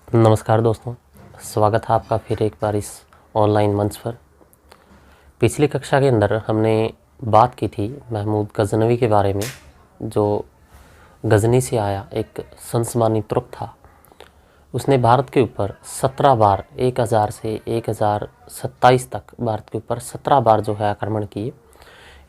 नमस्कार दोस्तों, स्वागत है आपका फिर एक बार इस ऑनलाइन मंच पर। पिछली कक्षा के अंदर हमने बात की थी महमूद गजनवी के बारे में, जो गजनी से आया एक संसमानी तुर्क था। उसने भारत के ऊपर 17 बार 1000 से 1027 तक भारत के ऊपर 17 बार जो है आक्रमण किए।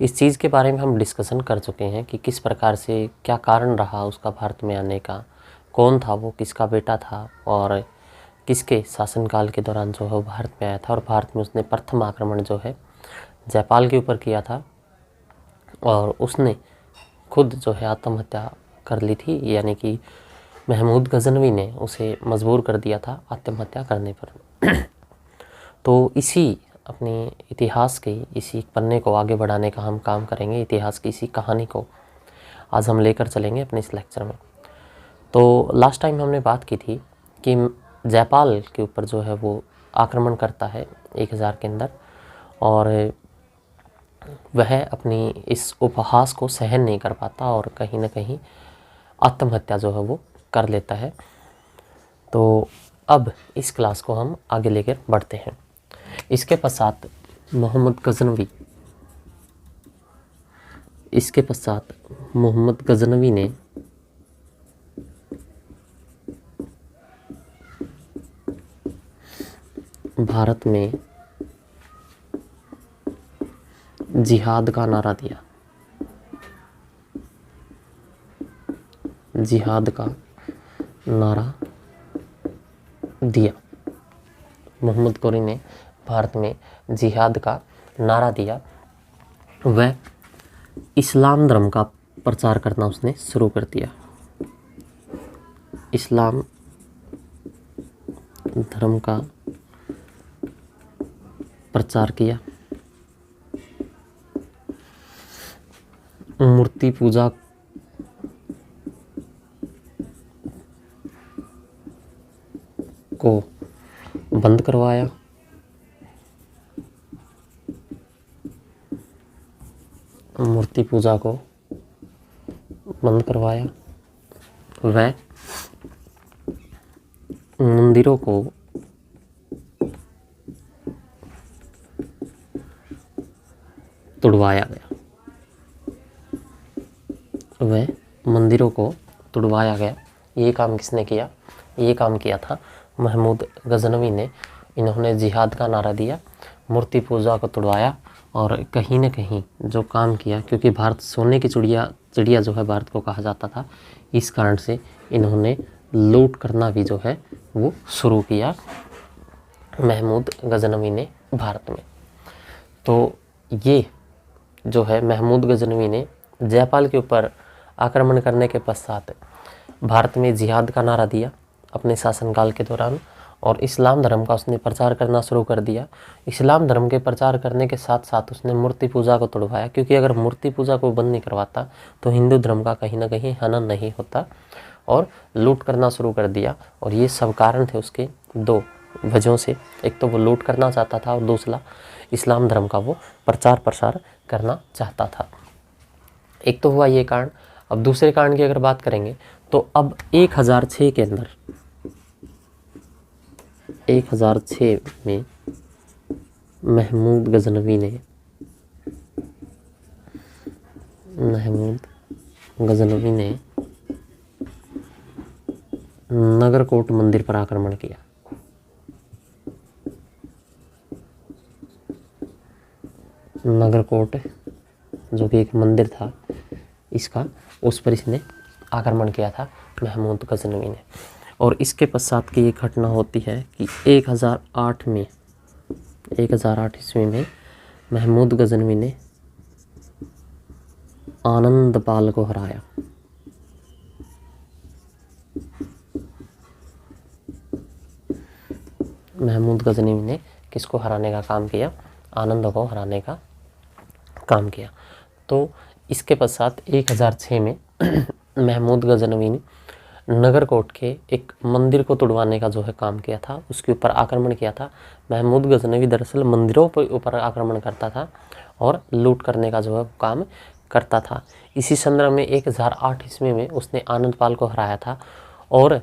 इस चीज़ के बारे में हम डिस्कशन कर चुके हैं कि किस प्रकार से क्या कारण रहा उसका भारत में आने का, कौन था वो, किसका बेटा था और किसके शासनकाल के दौरान जो है वो भारत में आया था। और भारत में उसने प्रथम आक्रमण जो है जयपाल के ऊपर किया था और उसने खुद जो है आत्महत्या कर ली थी, यानी कि महमूद गजनवी ने उसे मजबूर कर दिया था आत्महत्या करने पर। तो इसी अपने इतिहास के इसी पन्ने को आगे बढ़ाने का हम काम करेंगे। इतिहास की इसी कहानी को आज हम लेकर चलेंगे अपने इस लेक्चर में। तो लास्ट टाइम हमने बात की थी कि जयपाल के ऊपर जो है वो आक्रमण करता है 1000 के अंदर, और वह अपनी इस उपहास को सहन नहीं कर पाता और कहीं ना कहीं आत्महत्या जो है वो कर लेता है। तो अब इस क्लास को हम आगे लेकर बढ़ते हैं। इसके पश्चात मोहम्मद गजनवी ने भारत में जिहाद का नारा दिया। जिहाद का नारा दिया। मोहम्मद गौरी ने भारत में जिहाद का नारा दिया। वह इस्लाम धर्म का प्रचार करना उसने शुरू कर दिया। इस्लाम धर्म का प्रचार किया। मूर्ति पूजा को बंद करवाया। मूर्ति पूजा को बंद करवाया। वह मंदिरों को तुड़वाया गया। वह मंदिरों को तुड़वाया गया। ये काम किसने किया? ये काम किया था महमूद गजनवी ने। इन्होंने जिहाद का नारा दिया, मूर्ति पूजा को तुड़वाया और कहीं न कहीं जो काम किया, क्योंकि भारत सोने की चिड़िया जो है भारत को कहा जाता था, इस कारण से इन्होंने लूट करना भी जो है वो शुरू किया महमूद गजनवी ने भारत में। तो ये जो है महमूद गजनवी ने जयपाल के ऊपर आक्रमण करने के पश्चात भारत में जिहाद का नारा दिया अपने शासनकाल के दौरान, और इस्लाम धर्म का उसने प्रचार करना शुरू कर दिया। इस्लाम धर्म के प्रचार करने के साथ साथ उसने मूर्ति पूजा को तुड़वाया, क्योंकि अगर मूर्ति पूजा को बंद नहीं करवाता तो हिंदू धर्म का कहीं ना कहीं हनन नहीं होता, और लूट करना शुरू कर दिया। और ये सब कारण थे उसके दो वजहों से। एक तो वो लूट करना चाहता था और दूसरा इस्लाम धर्म का वो प्रचार प्रसार करना चाहता था। एक तो हुआ ये कारण। अब दूसरे कारण की अगर बात करेंगे तो अब 1006 के अंदर 1006 में महमूद गजनवी ने नगरकोट मंदिर पर आक्रमण किया। नगरकोट जो कि एक मंदिर था इसका, उस पर इसने आक्रमण किया था महमूद गजनवी ने। और इसके पश्चात की ये घटना होती है कि 1008 ईस्वी में महमूद गजनवी ने आनंदपाल को हराया। महमूद गजनवी ने किसको हराने का काम किया? आनंद को हराने का काम किया। तो इसके पश्चात 1006 में महमूद गजनवी ने नगरकोट के एक मंदिर को तुड़वाने का जो है काम किया था, उसके ऊपर आक्रमण किया था। महमूद गजनवी दरअसल मंदिरों पर ऊपर आक्रमण करता था और लूट करने का जो है काम करता था। इसी संदर्भ में 1008 ईस्वी में उसने आनंदपाल को हराया था और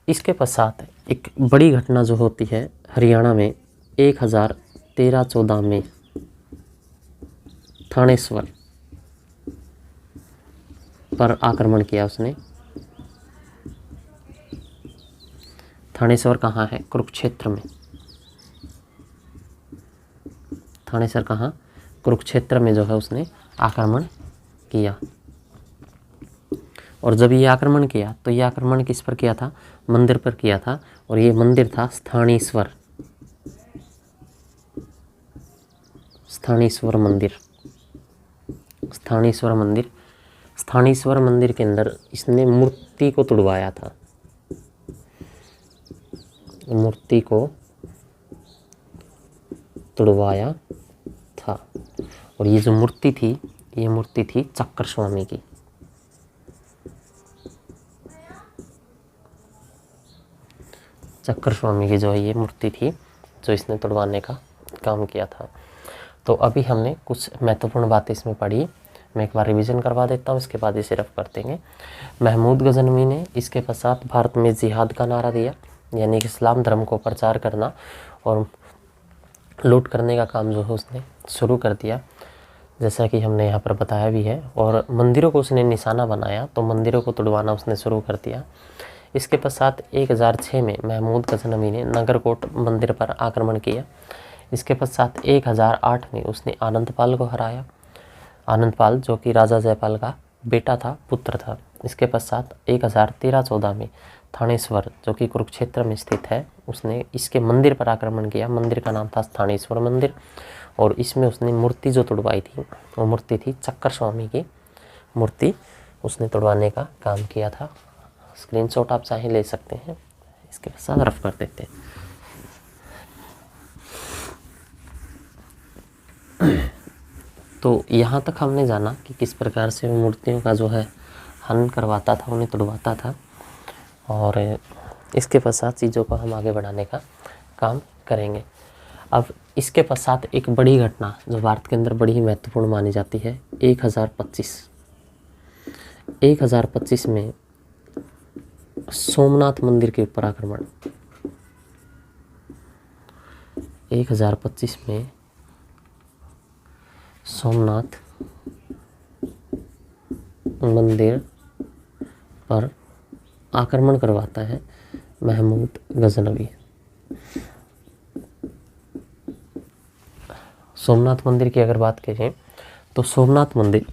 इसके पश्चात एक बड़ी घटना जो होती है हरियाणा में 1013-14 में थानेश्वर पर आक्रमण किया उसने। थानेश्वर कहाँ है? कुरुक्षेत्र में। थानेश्वर कहाँ? कुरुक्षेत्र में जो है उसने आक्रमण किया। और जब ये आक्रमण किया तो ये आक्रमण किस पर किया था? मंदिर पर किया था। और ये मंदिर था स्थानेश्वर, स्थानेश्वर मंदिर। स्थानेश्वर मंदिर, स्थानेश्वर मंदिर के अंदर इसने मूर्ति को तुड़वाया था, मूर्ति को तुड़वाया था। और ये जो मूर्ति थी, ये मूर्ति थी चक्कर स्वामी की। चक्कर स्वामी की जो है ये मूर्ति थी जो इसने तुड़वाने का काम किया था। तो अभी हमने कुछ महत्वपूर्ण बातें इसमें पढ़ी, मैं एक बार रिवीजन करवा देता हूँ, इसके बाद इसे रफ कर देंगे। महमूद गजनवी ने इसके पश्चात भारत में जिहाद का नारा दिया, यानी कि इस्लाम धर्म को प्रचार करना और लूट करने का काम जो है उसने शुरू कर दिया, जैसा कि हमने यहाँ पर बताया भी है। और मंदिरों को उसने निशाना बनाया, तो मंदिरों को तुड़वाना उसने शुरू कर दिया। इसके पश्चात 1006 में महमूद गजनवी ने नगरकोट मंदिर पर आक्रमण किया। इसके पश्चात 1008 में उसने आनंदपाल को हराया। आनंदपाल जो कि राजा जयपाल का बेटा था, पुत्र था। इसके पश्चात 1013-14 में थानेश्वर जो कि कुरुक्षेत्र में स्थित है, उसने इसके मंदिर पर आक्रमण किया। मंदिर का नाम था थानेश्वर मंदिर। और इसमें उसने मूर्ति जो तुड़वाई थी वो मूर्ति थी चक्कर स्वामी की मूर्ति, उसने तुड़वाने का काम किया था। स्क्रीनशॉट आप चाहे ले सकते हैं, इसके पश्चात रफ कर देते हैं। तो यहाँ तक हमने जाना कि किस प्रकार से वो मूर्तियों का जो है हनन करवाता था, उन्हें तुड़वाता था। और इसके पश्चात चीज़ों को हम आगे बढ़ाने का काम करेंगे। अब इसके पश्चात एक बड़ी घटना जो भारत के अंदर बड़ी ही महत्वपूर्ण मानी जाती है, 1025 में सोमनाथ मंदिर के ऊपर आक्रमण। 1025 में सोमनाथ मंदिर पर आक्रमण करवाता है महमूद गजनवी। सोमनाथ मंदिर की अगर बात करें तो सोमनाथ मंदिर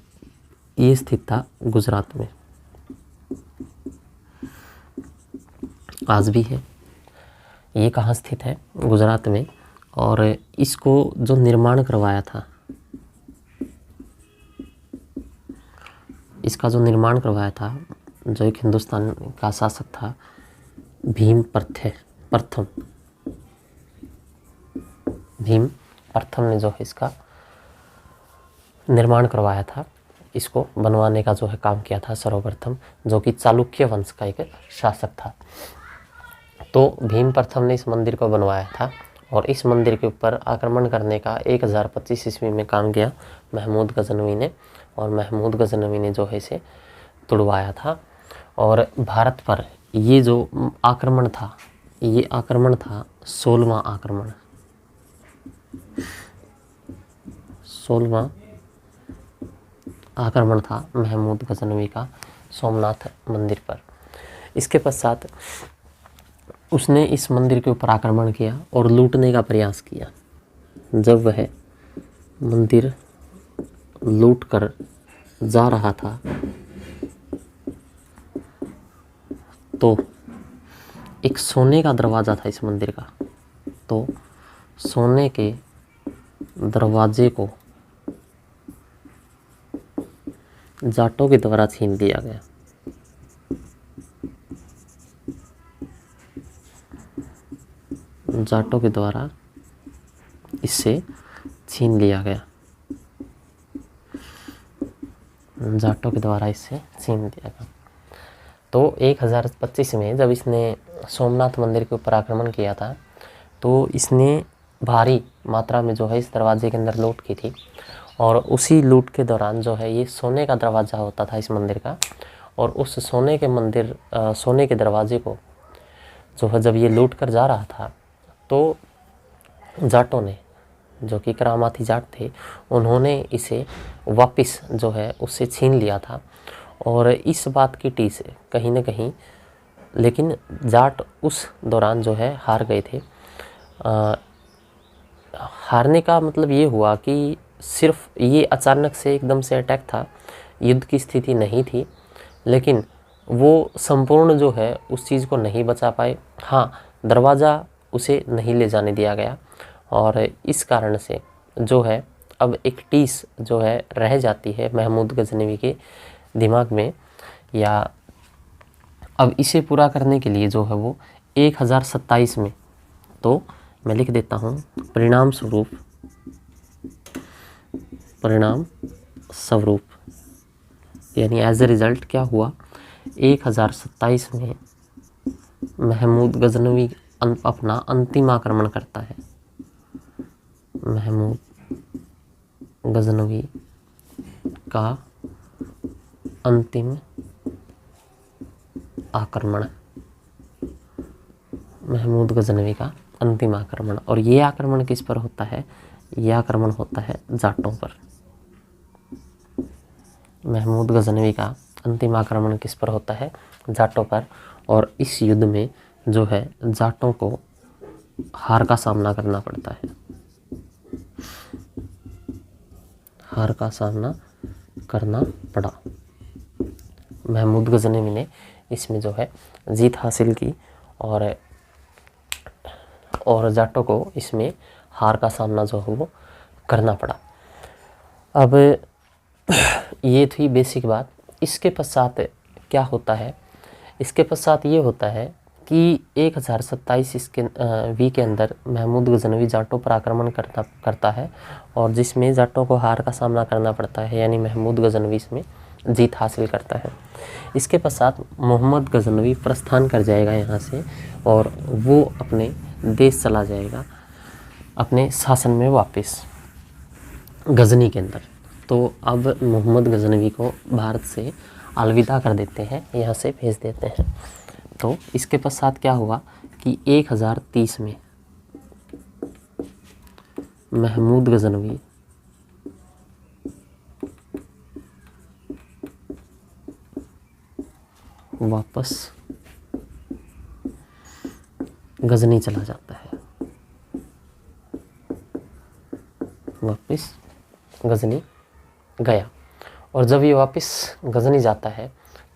ये स्थित था गुजरात में, आज भी है। ये कहाँ स्थित है? गुजरात में। और इसको जो निर्माण करवाया था, इसका जो निर्माण करवाया था, जो एक हिंदुस्तान का शासक था भीम प्रथम ने जो है इसका निर्माण करवाया था, इसको बनवाने का जो है काम किया था सर्वप्रथम, जो कि चालुक्य वंश का एक शासक था। तो भीम प्रथम ने इस मंदिर को बनवाया था और इस मंदिर के ऊपर आक्रमण करने का 1025 ईस्वी में काम किया महमूद गजनवी ने। और महमूद गजनवी ने जो है इसे तुड़वाया था। और भारत पर ये जो आक्रमण था, ये आक्रमण था 16वां आक्रमण, 16वां आक्रमण था महमूद गजनवी का सोमनाथ मंदिर पर। इसके पश्चात उसने इस मंदिर के ऊपर आक्रमण किया और लूटने का प्रयास किया। जब वह मंदिर लूट कर जा रहा था तो एक सोने का दरवाज़ा था इस मंदिर का, तो सोने के दरवाजे को जाटों के द्वारा छीन लिया गया। जाटों के द्वारा इससे छीन लिया गया, जाटों के द्वारा इससे छीन लिया गया। तो 1025 में जब इसने सोमनाथ मंदिर के ऊपर आक्रमण किया था तो इसने भारी मात्रा में जो है इस दरवाजे के अंदर लूट की थी। और उसी लूट के दौरान जो है ये सोने का दरवाज़ा होता था इस मंदिर का, और उस सोने के दरवाजे को जो है जब ये लूट कर जा रहा था तो जाटों ने, जो कि करामाती जाट थे, उन्होंने इसे वापस जो है उससे छीन लिया था। और इस बात की टीस कहीं ना कहीं, लेकिन जाट उस दौरान जो है हार गए थे। हारने का मतलब ये हुआ कि सिर्फ ये अचानक से एकदम से अटैक था, युद्ध की स्थिति नहीं थी, लेकिन वो संपूर्ण जो है उस चीज़ को नहीं बचा पाए। हाँ, दरवाज़ा उसे नहीं ले जाने दिया गया, और इस कारण से जो है अब एक टीस जो है रह जाती है महमूद गजनवी के दिमाग में। या अब इसे पूरा करने के लिए जो है वो 1027 में, तो मैं लिख देता हूँ, परिणाम स्वरूप यानी एज ए रिज़ल्ट क्या हुआ, 1027 में महमूद गजनवी अपना अंतिम आक्रमण करता है। महमूद गजनवी का अंतिम आक्रमण, महमूद गजनवी का अंतिम आक्रमण। और ये आक्रमण किस पर होता है? ये आक्रमण होता है जाटों पर। महमूद गजनवी का अंतिम आक्रमण किस पर होता है? जाटों पर। और इस युद्ध में जो है जाटों को हार का सामना करना पड़ता है, हार का सामना करना पड़ा। महमूद गजनवी ने इसमें जो है जीत हासिल की, और जाटों को इसमें हार का सामना जो है वो करना पड़ा। अब ये थी बेसिक बात। इसके पश्चात क्या होता है? इसके पश्चात ये होता है कि 1027 इसके वी के अंदर महमूद गजनवी जाटों पर आक्रमण करता है, और जिसमें जाटों को हार का सामना करना पड़ता है, यानी महमूद गजनवी इसमें जीत हासिल करता है। इसके पश्चात मोहम्मद गजनवी प्रस्थान कर जाएगा यहाँ से, और वो अपने देश चला जाएगा, अपने शासन में वापस गजनी के अंदर। तो अब मोहम्मद गजनवी को भारत से अलविदा कर देते हैं, यहाँ से भेज देते हैं। तो इसके पश्चात क्या हुआ कि 1030 में महमूद गजनवी वापस गजनी चला जाता है, वापस गजनी गया। और जब ये वापस गजनी जाता है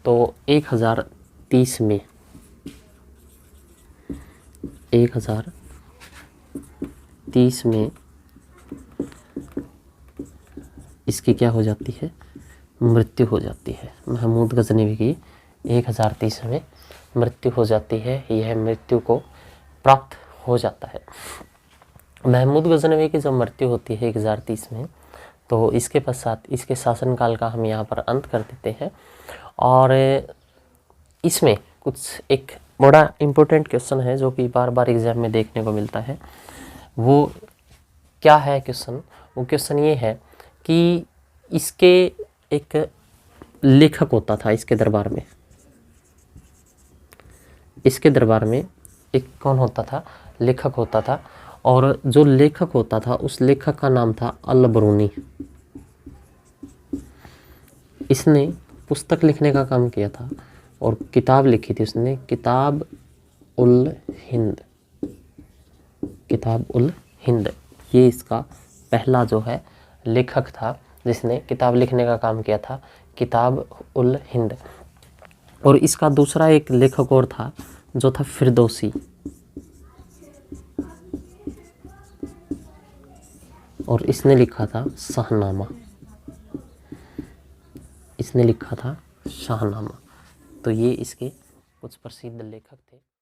तो 1030 में 1030 में इसकी क्या हो जाती है? मृत्यु हो जाती है। महमूद गजनवी की 1030 में मृत्यु हो जाती है। यह मृत्यु को प्राप्त हो जाता है। महमूद गजनवी की जब मृत्यु होती है 1030 में, तो इसके पश्चात इसके शासनकाल का हम यहाँ पर अंत कर देते हैं। और इसमें कुछ एक बड़ा इम्पोर्टेंट क्वेश्चन है जो कि बार बार एग्जाम में देखने को मिलता है। वो क्या है क्वेश्चन? वो क्वेश्चन ये है कि इसके एक लेखक होता था इसके दरबार में। इसके दरबार में एक कौन होता था? लेखक होता था। और जो लेखक होता था उस लेखक का नाम था अल-बरूनी। इसने पुस्तक लिखने का काम किया था और किताब लिखी थी उसने, किताब उल हिंद। किताब उल हिंद, ये इसका पहला जो है लेखक था जिसने किताब लिखने का काम किया था, किताब उल हिंद। और इसका दूसरा एक लेखक और था जो था फिरदौसी। और इसने लिखा था शाहनामा। इसने लिखा था शाहनामा। तो ये इसके कुछ प्रसिद्ध लेखक थे।